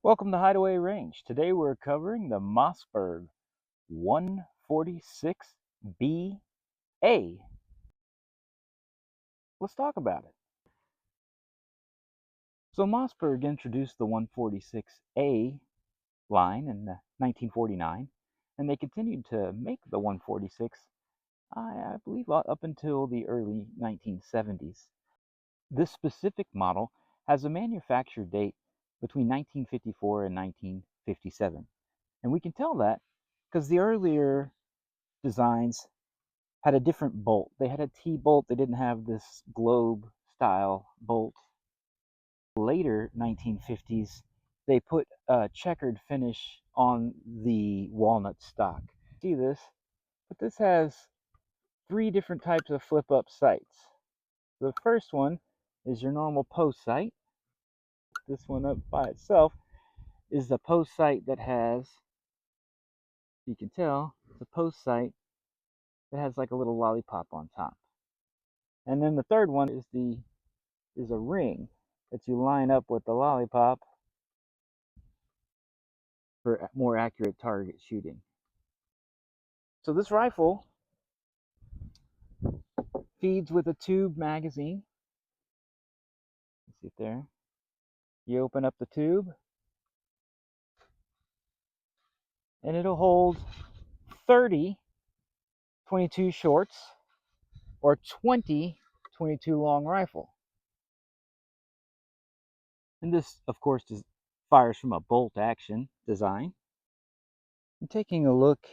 Welcome to Hideaway Range. Today we're covering the Mossberg 146B-A. Let's talk about it. So Mossberg introduced the 146A line in 1949, and they continued to make the 146, I believe, up until the early 1970s. This specific model has a manufacture date between 1954 and 1957. And we can tell that because the earlier designs had a different bolt. They had a T-bolt. They didn't have this globe style bolt. Later 1950s, they put a checkered finish on the walnut stock. See this? But this has three different types of flip-up sights. The first one is your normal post sight. This one up by itself is the post sight that has, you can tell, it's a post sight that has like a little lollipop on top. And then the third one is a ring that you line up with the lollipop for more accurate target shooting. So this rifle feeds with a tube magazine. You see it there. You open up the tube and it'll hold 30 22 shorts or 20 22 long rifle. And this, of course, fires from a bolt action design. And taking a look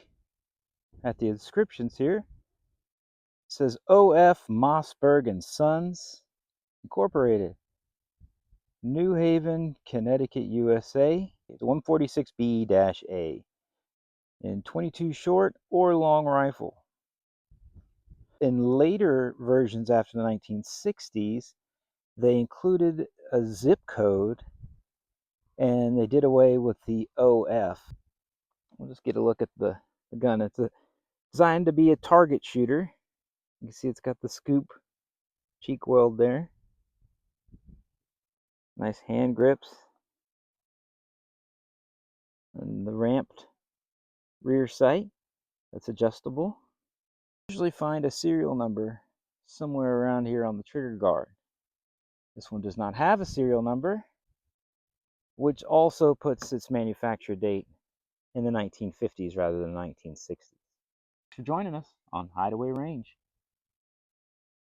at the descriptions here, it says OF Mossberg Sons Incorporated, New Haven, Connecticut, USA, 146B-A, in 22 short or long rifle. In later versions after the 1960s, they included a zip code and they did away with the OF. We'll just get a look at the gun. It's designed to be a target shooter. You can see it's got the scoop cheek weld there. Nice hand grips. And the ramped rear sight that's adjustable. Usually find a serial number somewhere around here on the trigger guard. This one does not have a serial number, which also puts its manufacture date in the 1950s rather than the 1960s. Thanks for joining us on Hideaway Range.